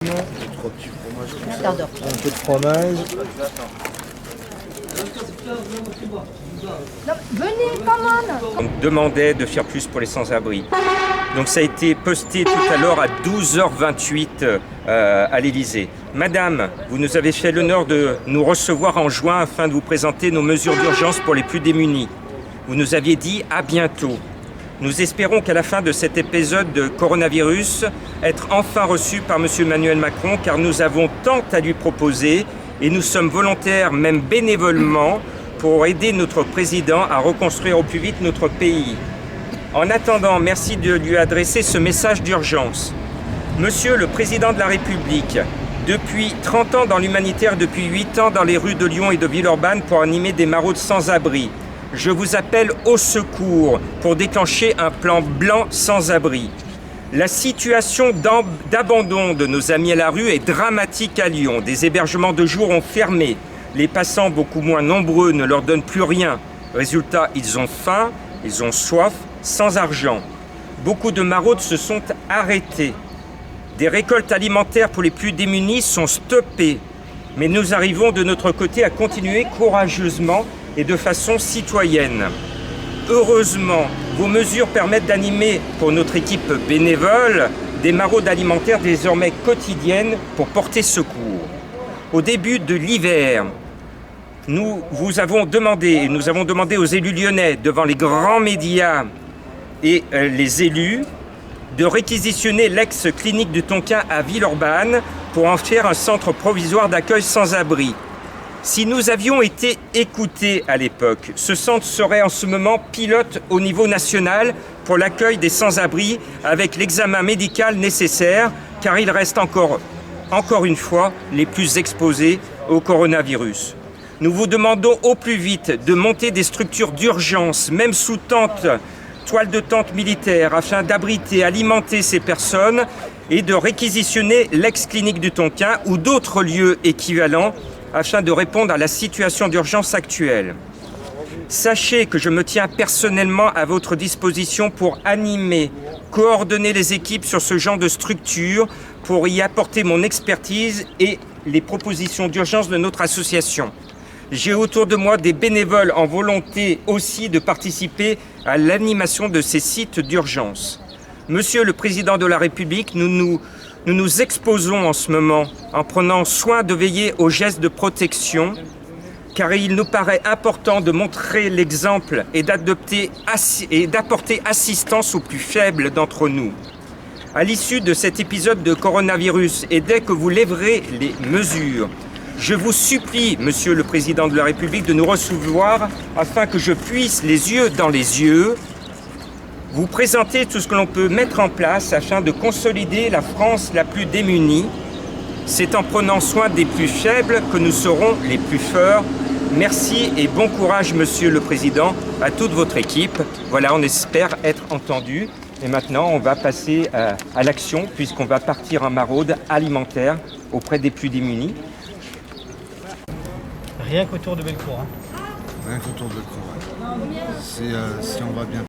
Non, trois petits fromages. J'adore. Un peu de fromage. Non, venez, come on. On demandait de faire plus pour les sans-abri. Donc ça a été posté tout à l'heure à 12h28 à l'Élysée. Madame, vous nous avez fait l'honneur de nous recevoir en juin afin de vous présenter nos mesures d'urgence pour les plus démunis. Vous nous aviez dit à bientôt. Nous espérons qu'à la fin de cet épisode de coronavirus, être enfin reçus par M. Emmanuel Macron, car nous avons tant à lui proposer et nous sommes volontaires, même bénévolement, pour aider notre président à reconstruire au plus vite notre pays. En attendant, merci de lui adresser ce message d'urgence. Monsieur le Président de la République, depuis 30 ans dans l'humanitaire, depuis 8 ans dans les rues de Lyon et de Villeurbanne pour animer des maraudes sans-abri, je vous appelle au secours pour déclencher un plan blanc sans-abri. La situation d'abandon de nos amis à la rue est dramatique à Lyon. Des hébergements de jour ont fermé. Les passants, beaucoup moins nombreux, ne leur donnent plus rien. Résultat, ils ont faim, ils ont soif, sans argent. Beaucoup de maraudes se sont arrêtées. Des récoltes alimentaires pour les plus démunis sont stoppées. Mais nous arrivons de notre côté à continuer courageusement et de façon citoyenne. Heureusement, vos mesures permettent d'animer pour notre équipe bénévole des maraudes alimentaires désormais quotidiennes pour porter secours. Au début de l'hiver, nous avons demandé aux élus lyonnais, devant les grands médias et les élus, de réquisitionner l'ex-clinique du Tonkin à Villeurbanne pour en faire un centre provisoire d'accueil sans abri. Si nous avions été écoutés à l'époque, ce centre serait en ce moment pilote au niveau national pour l'accueil des sans-abri avec l'examen médical nécessaire, car ils restent encore une fois, les plus exposés au coronavirus. Nous vous demandons au plus vite de monter des structures d'urgence, même sous toile de tente militaire, afin d'abriter, alimenter ces personnes et de réquisitionner l'ex-clinique du Tonkin ou d'autres lieux équivalents afin de répondre à la situation d'urgence actuelle. Sachez que je me tiens personnellement à votre disposition pour animer, coordonner les équipes sur ce genre de structure, pour y apporter mon expertise et les propositions d'urgence de notre association. J'ai autour de moi des bénévoles en volonté aussi de participer à l'animation de ces sites d'urgence. Monsieur le Président de la République, nous nous exposons en ce moment en prenant soin de veiller aux gestes de protection, car il nous paraît important de montrer l'exemple et d'apporter assistance aux plus faibles d'entre nous. À l'issue de cet épisode de coronavirus et dès que vous lèverez les mesures, je vous supplie, Monsieur le Président de la République, de nous recevoir afin que je puisse, les yeux dans les yeux, vous présenter tout ce que l'on peut mettre en place afin de consolider la France la plus démunie. C'est en prenant soin des plus faibles que nous serons les plus forts. Merci et bon courage, Monsieur le Président, à toute votre équipe. Voilà, on espère être entendu. Et maintenant, on va passer à l'action, puisqu'on va partir en maraude alimentaire auprès des plus démunis. Rien qu'autour de Bellecour. Rien qu'autour de Bellecour. Si on va bien.